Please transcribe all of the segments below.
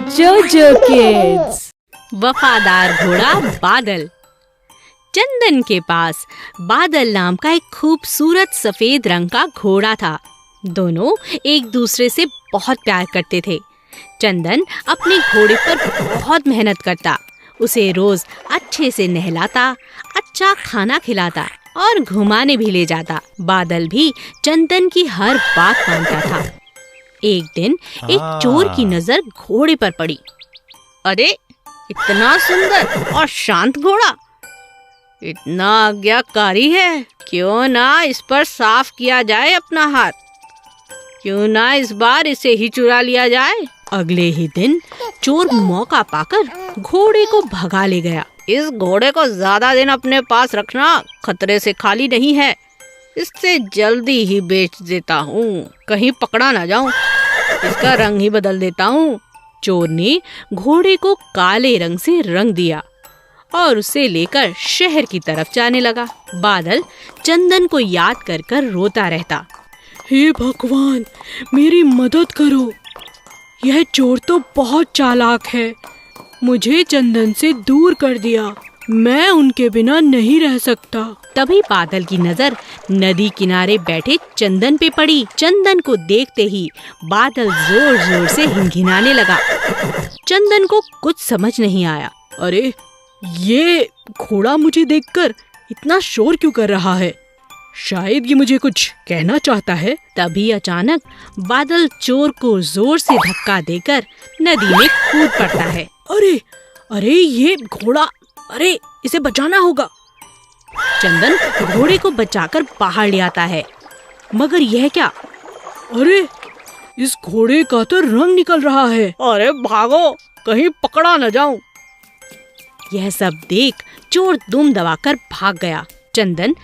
जोजो किड्स। वफादार घोड़ा बादल। चंदन के पास बादल नाम का एक खूबसूरत सफेद रंग का घोड़ा था। दोनों एक दूसरे से बहुत प्यार करते थे। चंदन अपने घोड़े पर बहुत मेहनत करता, उसे रोज अच्छे से नहलाता, अच्छा खाना खिलाता और घुमाने भी ले जाता। बादल भी चंदन की हर बात मानता था। एक दिन एक चोर की नजर घोड़े पर पड़ी। अरे, इतना सुंदर और शांत घोड़ा, इतना आज्ञाकारी है, क्यों ना इस पर साफ किया जाए अपना हाथ, क्यों ना इस बार इसे ही चुरा लिया जाए। अगले ही दिन चोर मौका पाकर घोड़े को भगा ले गया। इस घोड़े को ज्यादा दिन अपने पास रखना खतरे से खाली नहीं है, इससे जल्दी ही बेच देता हूँ, कहीं पकड़ा ना जाऊं, इसका रंग ही बदल देता हूँ। चोर ने घोड़े को काले रंग से रंग दिया और उसे लेकर शहर की तरफ जाने लगा। बादल चंदन को याद कर कर रोता रहता। हे भगवान, मेरी मदद करो, यह चोर तो बहुत चालाक है, मुझे चंदन से दूर कर दिया, मैं उनके बिना नहीं रह सकता। तभी बादल की नजर नदी किनारे बैठे चंदन पे पड़ी। चंदन को देखते ही बादल जोर जोर से हिनहिनाने लगा। चंदन को कुछ समझ नहीं आया। अरे, ये घोड़ा मुझे देखकर इतना शोर क्यों कर रहा है? शायद ये मुझे कुछ कहना चाहता है। तभी अचानक बादल चोर को जोर से धक्का देकर नदी में कूद पड़ता है। अरे अरे, ये घोड़ा, अरे इसे बचाना होगा। चंदन घोड़े को बचाकर बाहर ले आता है, मगर यह क्या? अरे, इस घोड़े का तो रंग निकल रहा है। अरे भागो, कहीं पकड़ा न जाऊं। यह सब देख चोर दुम दबाकर भाग गया। चंदन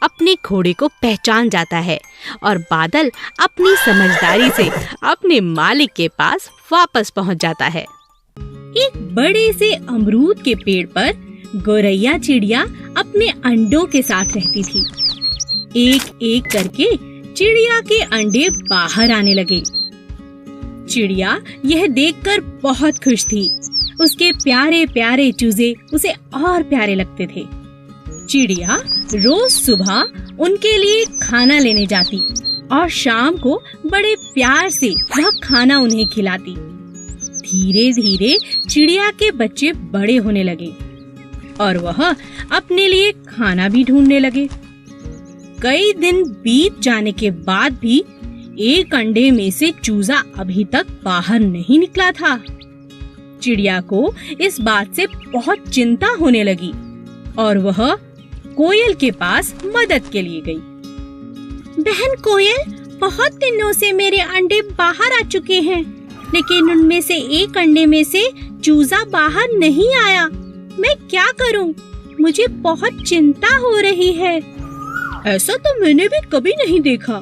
अपने घोड़े को पहचान जाता है और बादल अपनी समझदारी से अपने मालिक के पास वापस पहुंच जाता है। एक बड़े से अमरूद के पेड़ पर गौरैया चिड़िया अपने अंडों के साथ रहती थी। एक एक करके चिड़िया के अंडे बाहर आने लगे। चिड़िया यह देखकर बहुत खुश थी। उसके प्यारे प्यारे चूजे उसे और प्यारे लगते थे। चिड़िया रोज सुबह उनके लिए खाना लेने जाती और शाम को बड़े प्यार से वह खाना उन्हें खिलाती। धीरे धीरे चिड़िया के बच्चे बड़े होने लगे और वह अपने लिए खाना भी ढूंढने लगे। कई दिन बीत जाने के बाद भी एक अंडे में से चूजा अभी तक बाहर नहीं निकला था। चिड़िया को इस बात से बहुत चिंता होने लगी और वह कोयल के पास मदद के लिए गई। बहन कोयल, बहुत दिनों से मेरे अंडे बाहर आ चुके हैं, लेकिन उनमें से एक अंडे में से चूजा बाहर नहीं आया। मैं क्या करूं? मुझे बहुत चिंता हो रही है। ऐसा तो मैंने भी कभी नहीं देखा।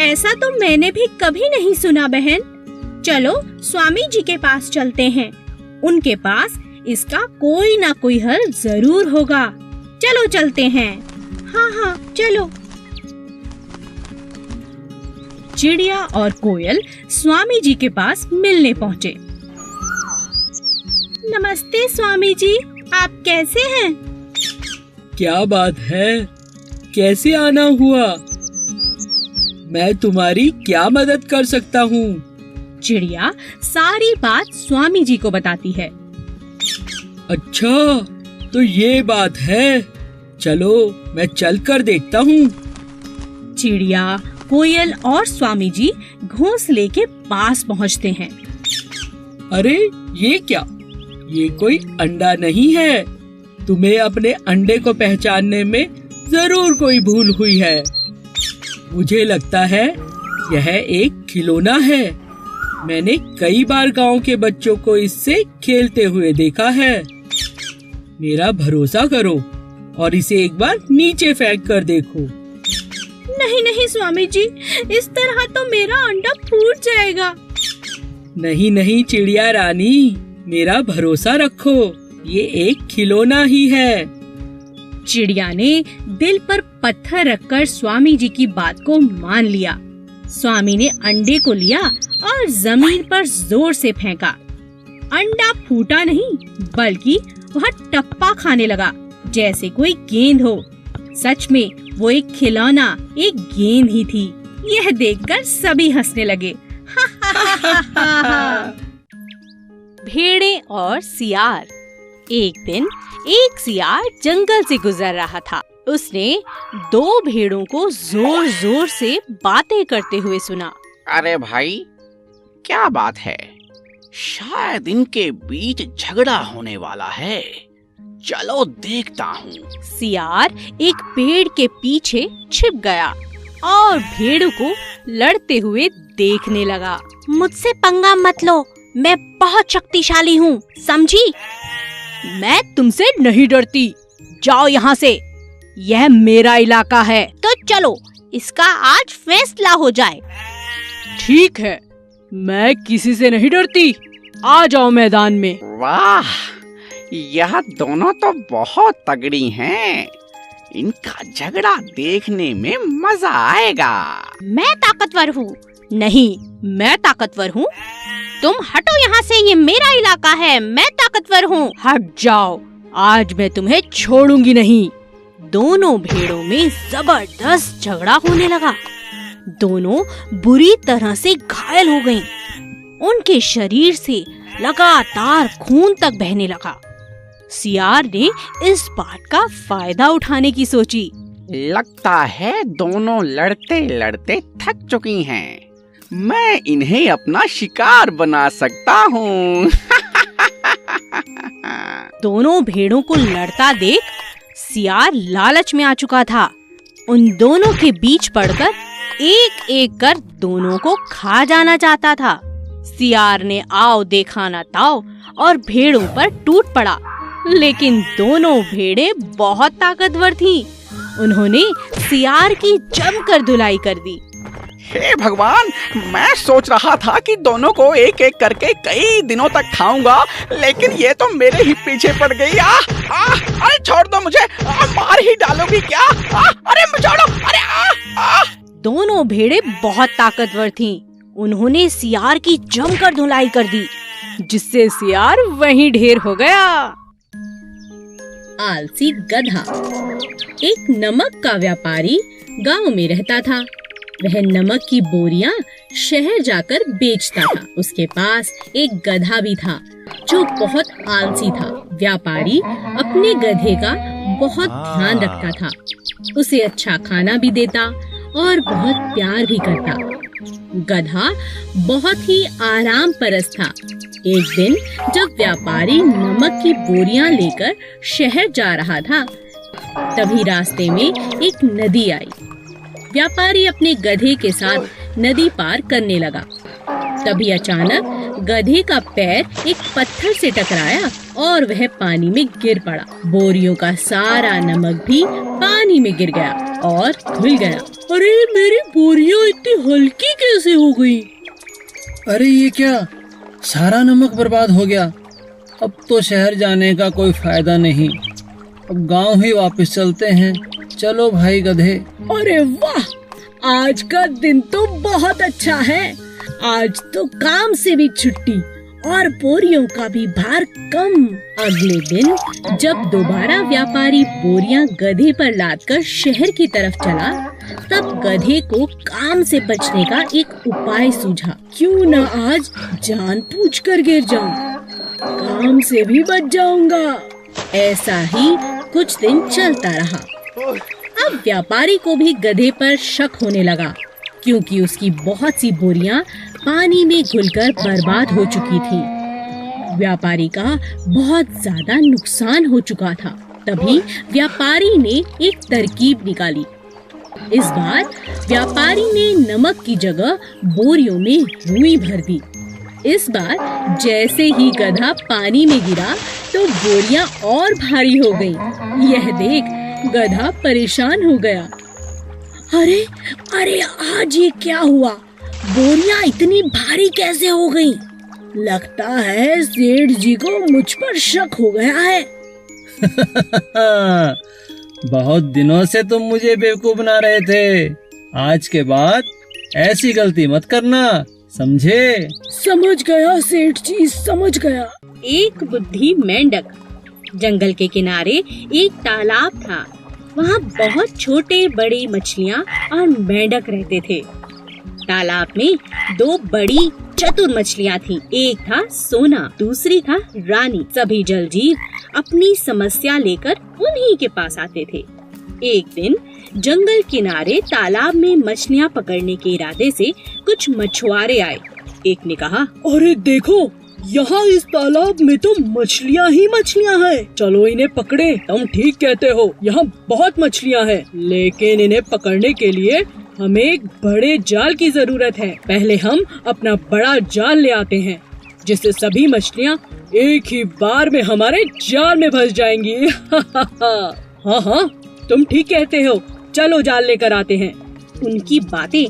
ऐसा तो मैंने भी कभी नहीं सुना बहन। चलो स्वामी जी के पास चलते हैं, उनके पास इसका कोई ना कोई हल जरूर होगा। चलो चलते हैं। हाँ हाँ चलो। चिड़िया और कोयल स्वामी जी के पास मिलने पहुँचे। नमस्ते स्वामी जी, आप कैसे हैं? क्या बात है, कैसे आना हुआ? मैं तुम्हारी क्या मदद कर सकता हूँ? चिड़िया सारी बात स्वामी जी को बताती है। अच्छा, तो ये बात है, चलो मैं चलकर देखता हूँ। चिड़िया, कोयल और स्वामी जी घोंसले के पास पहुँचते हैं। अरे ये क्या, ये कोई अंडा नहीं है। तुम्हें अपने अंडे को पहचानने में जरूर कोई भूल हुई है। मुझे लगता है यह एक खिलौना है। मैंने कई बार गांव के बच्चों को इससे खेलते हुए देखा है। मेरा भरोसा करो और इसे एक बार नीचे फेंक कर देखो। नहीं नहीं स्वामी जी, इस तरह तो मेरा अंडा फूट जाएगा। नहीं नहीं चिड़िया रानी, मेरा भरोसा रखो, ये एक खिलौना ही है। चिड़िया ने दिल पर पत्थर रखकर स्वामी जी की बात को मान लिया। स्वामी ने अंडे को लिया और जमीन पर जोर से फेंका। अंडा फूटा नहीं बल्कि वह टप्पा खाने लगा जैसे कोई गेंद हो। सच में वो एक खिलौना, एक गेंद ही थी। यह देखकर सभी हंसने लगे। भेड़ें और सियार। एक दिन एक सियार जंगल से गुजर रहा था। उसने दो भेड़ों को जोर जोर से बातें करते हुए सुना। अरे भाई, क्या बात है? शायद इनके बीच झगड़ा होने वाला है। चलो देखता हूँ। सियार एक पेड़ के पीछे छिप गया और भेड़ों को लड़ते हुए देखने लगा। मुझसे पंगा मत लो, मैं बहुत शक्तिशाली हूँ, समझी? मैं तुमसे नहीं डरती, जाओ यहाँ से, यह मेरा इलाका है। तो चलो इसका आज फैसला हो जाए। ठीक है, मैं किसी से नहीं डरती, आ जाओ मैदान में। वाह, यह दोनों तो बहुत तगड़ी हैं। इनका झगड़ा देखने में मजा आएगा। मैं ताकतवर हूँ। नहीं, मैं ताकतवर हूँ। तुम हटो यहाँ से, ये मेरा इलाका है, मैं ताकतवर हूँ। हट जाओ, आज मैं तुम्हें छोड़ूंगी नहीं। दोनों भेड़ों में जबरदस्त झगड़ा होने लगा। दोनों बुरी तरह से घायल हो गईं। उनके शरीर से लगातार खून तक बहने लगा। सियार ने इस बात का फायदा उठाने की सोची। लगता है दोनों लड़ते लड़ते थक चुकी हैं। मैं इन्हें अपना शिकार बना सकता हूँ। दोनों भेड़ों को लड़ता देख सियार लालच में आ चुका था। उन दोनों के बीच पड़कर एक एक कर दोनों को खा जाना चाहता था। सियार ने आओ देखा ना ताओ और भेड़ों पर टूट पड़ा, लेकिन दोनों भेड़ें बहुत ताकतवर थीं। उन्होंने सियार की जमकर धुलाई कर दी। हे भगवान, मैं सोच रहा था कि दोनों को एक एक करके कई दिनों तक खाऊंगा, लेकिन ये तो मेरे ही पीछे पड़ गई। अरे छोड़ दो मुझे, मार ही डालोगी क्या? अरे छोड़ो, अरे दोनों भेड़ें बहुत ताकतवर थीं। उन्होंने सियार की जमकर धुलाई कर दी, जिससे सियार वहीं ढेर हो गया। आलसी गधा। एक नमक का व्यापारी गांव में रहता था। वह नमक की बोरियां शहर जाकर बेचता था। उसके पास एक गधा भी था जो बहुत आलसी था। व्यापारी अपने गधे का बहुत ध्यान रखता था, उसे अच्छा खाना भी देता और बहुत प्यार भी करता। गधा बहुत ही आराम परस्त था। एक दिन जब व्यापारी नमक की बोरियां लेकर शहर जा रहा था, तभी रास्ते में एक नदी आई। व्यापारी अपने गधे के साथ नदी पार करने लगा। तभी अचानक गधे का पैर एक पत्थर से टकराया और वह पानी में गिर पड़ा। बोरियों का सारा नमक भी पानी में गिर गया और धुल गया। अरे मेरी बोरियां इतनी हल्की कैसे हो गई? अरे ये क्या, सारा नमक बर्बाद हो गया। अब तो शहर जाने का कोई फायदा नहीं, अब गांव ही वापस चलते हैं। चलो भाई गधे। अरे वाह, आज का दिन तो बहुत अच्छा है। आज तो काम से भी छुट्टी और बोरियों का भी भार कम। अगले दिन जब दोबारा व्यापारी बोरियां गधे पर लादकर शहर की तरफ चला, तब गधे को काम से बचने का एक उपाय सूझा। क्यों न आज जान पूछकर गिर जाऊं, काम से भी बच जाऊंगा। ऐसा ही कुछ दिन चलता रहा। अब व्यापारी को भी गधे पर शक होने लगा, क्योंकि उसकी बहुत सी बोरियां पानी में घुलकर बर्बाद हो चुकी थीं। व्यापारी का बहुत ज्यादा नुकसान हो चुका था। तभी व्यापारी ने एक तरकीब निकाली। इस बार व्यापारी ने नमक की जगह बोरियों में रुई भर दी। इस बार जैसे ही गधा पानी में गिरा तो बोरियां और भारी हो गईं। यह देख गधा परेशान हो गया। अरे अरे, आज ये क्या हुआ? बोरियां इतनी भारी कैसे हो गईं? लगता है सेठ जी को मुझ पर शक हो गया है। बहुत दिनों से तुम मुझे बेवकूफ बना रहे थे। आज के बाद ऐसी गलती मत करना, समझे? समझ गया सेठ जी, समझ गया। एक बुद्धि मेंढक। जंगल के किनारे एक तालाब था। वहाँ बहुत छोटे बड़ी मछलियाँ और मेंढक रहते थे। तालाब में दो बड़ी चतुर मछलियाँ थीं। एक था सोना, दूसरी था रानी। सभी जल जीव अपनी समस्या लेकर उन्हीं के पास आते थे। एक दिन जंगल किनारे तालाब में मछलियाँ पकड़ने के इरादे से कुछ मछुआरे आए। एक ने कहा, अरे देखो, यहाँ इस तालाब में तो मछलियाँ ही मछलियाँ हैं। चलो इन्हें पकड़े। तुम ठीक कहते हो, यहाँ बहुत मछलियाँ हैं, लेकिन इन्हें पकड़ने के लिए हमें एक बड़े जाल की जरूरत है। पहले हम अपना बड़ा जाल ले आते हैं, जिससे सभी मछलियाँ एक ही बार में हमारे जाल में फंस जाएंगी। हाँ हाँ, तुम ठीक कहते हो, चलो जाल लेकर आते हैं। उनकी बातें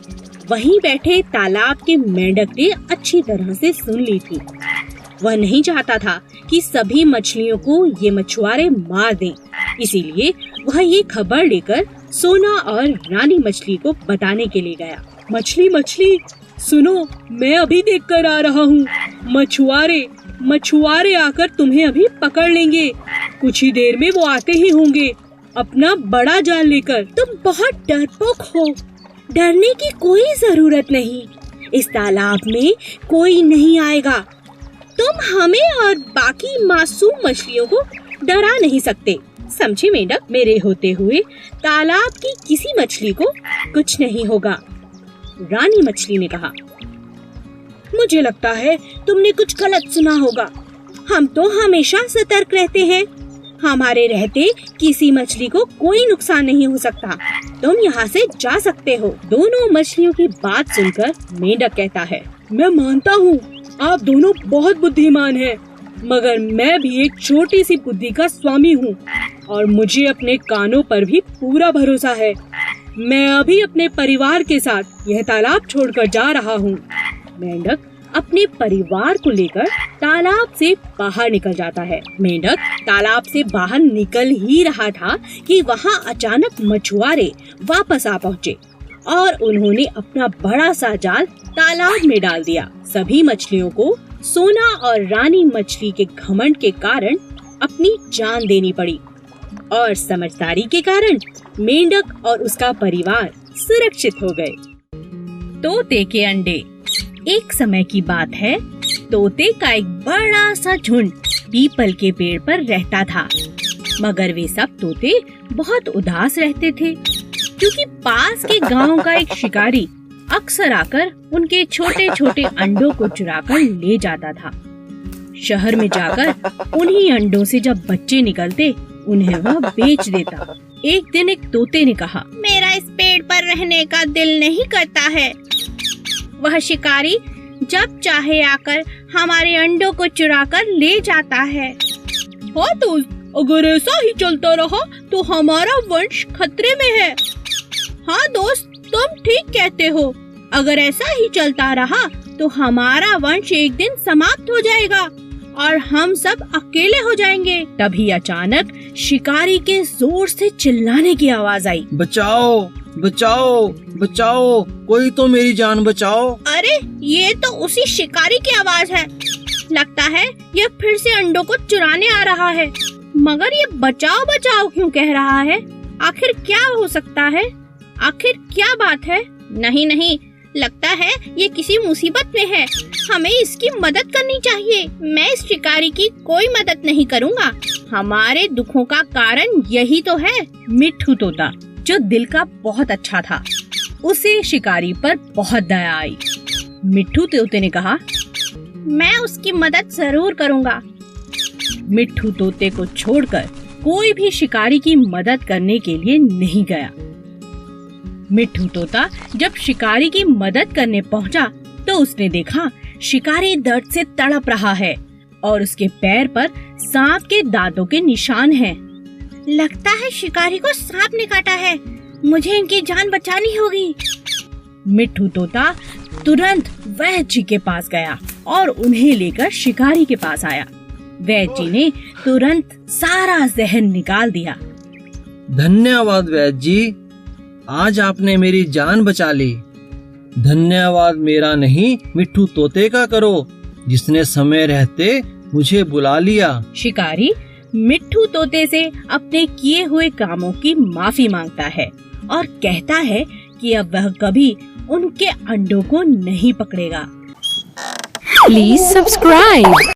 वहीं बैठे तालाब के मेंढक ने अच्छी तरह से सुन ली थी। वह नहीं चाहता था कि सभी मछलियों को ये मछुआरे मार दें, इसीलिए वह ये खबर लेकर सोना और रानी मछली को बताने के लिए गया। मछली मछली सुनो, मैं अभी देख कर आ रहा हूँ। मछुआरे आकर तुम्हें अभी पकड़ लेंगे। कुछ ही देर में वो आते ही होंगे अपना बड़ा जाल लेकर। तुम बहुत डरपोक हो। डरने की कोई जरूरत नहीं। इस तालाब में कोई नहीं आएगा। तुम हमें और बाकी मासूम मछलियों को डरा नहीं सकते। समझे मेंढक? मेरे होते हुए तालाब की किसी मछली को कुछ नहीं होगा। रानी मछली ने कहा, मुझे लगता है तुमने कुछ गलत सुना होगा। हम तो हमेशा सतर्क रहते हैं। हमारे रहते किसी मछली को कोई नुकसान नहीं हो सकता। तुम यहाँ से जा सकते हो। दोनों मछलियों की बात सुनकर मेंढक कहता है, मैं मानता हूँ आप दोनों बहुत बुद्धिमान हैं, मगर मैं भी एक छोटी सी बुद्धि का स्वामी हूँ और मुझे अपने कानों पर भी पूरा भरोसा है। मैं अभी अपने परिवार के साथ यह तालाब छोड़कर जा रहा हूँ। मेंढक अपने परिवार को लेकर तालाब से बाहर निकल जाता है। मेंढक तालाब से बाहर निकल ही रहा था कि वहाँ अचानक मछुआरे वापस आ पहुँचे और उन्होंने अपना बड़ा सा जाल तालाब में डाल दिया। सभी मछलियों को सोना और रानी मछली के घमंड के कारण अपनी जान देनी पड़ी और समझदारी के कारण मेंढक और उसका परिवार सुरक्षित हो गए। तोते के अंडे। एक समय की बात है, तोते का एक बड़ा सा झुंड पीपल के पेड़ पर रहता था। मगर वे सब तोते बहुत उदास रहते थे, क्योंकि पास के गांव का एक शिकारी अक्सर आकर उनके छोटे छोटे अंडों को चुराकर ले जाता था। शहर में जाकर उन्हीं अंडों से जब बच्चे निकलते, उन्हें वह बेच देता। एक दिन एक तोते ने कहा, मेरा इस पेड़ पर रहने का दिल नहीं करता है। वह शिकारी जब चाहे आकर हमारे अंडों को चुराकर ले जाता है। हाँ दोस्त, अगर ऐसा ही चलता रहा तो हमारा वंश खतरे में है। हाँ दोस्त, तुम ठीक कहते हो। अगर ऐसा ही चलता रहा तो हमारा वंश एक दिन समाप्त हो जाएगा और हम सब अकेले हो जाएंगे। तभी अचानक शिकारी के जोर से चिल्लाने की आवाज आई, बचाओ बचाओ बचाओ, कोई तो मेरी जान बचाओ। अरे ये तो उसी शिकारी की आवाज है। लगता है ये फिर से अंडों को चुराने आ रहा है। मगर ये बचाओ बचाओ क्यों कह रहा है? आखिर क्या हो सकता है? आखिर क्या बात है? नहीं नहीं, लगता है ये किसी मुसीबत में है। हमें इसकी मदद करनी चाहिए। मैं इस शिकारी की कोई मदद नहीं करूँगा। हमारे दुखों का कारण यही तो है। मिट्ठू तोता, जो दिल का बहुत अच्छा था, उसे शिकारी पर बहुत दया आई। मिट्ठू तोते ने कहा, मैं उसकी मदद जरूर करूँगा। मिट्ठू तोते को छोड़कर कोई भी शिकारी की मदद करने के लिए नहीं गया। मिट्ठू तोता जब शिकारी की मदद करने पहुंचा तो उसने देखा शिकारी दर्द से तड़प रहा है और उसके पैर पर सांप के दांतों के निशान हैं। लगता है शिकारी को सांप ने काटा है। मुझे इनकी जान बचानी होगी। मिट्ठू तोता तुरंत वैद्य जी के पास गया और उन्हें लेकर शिकारी के पास आया। वैद्य जी ने तुरंत सारा जहर निकाल दिया। धन्यवाद वैद्य जी, आज आपने मेरी जान बचा ली। धन्यवाद मेरा नहीं, मिट्ठू तोते का करो, जिसने समय रहते मुझे बुला लिया। शिकारी मिट्ठू तोते से अपने किए हुए कामों की माफी मांगता है और कहता है कि अब वह कभी उनके अंडों को नहीं पकड़ेगा। Please subscribe.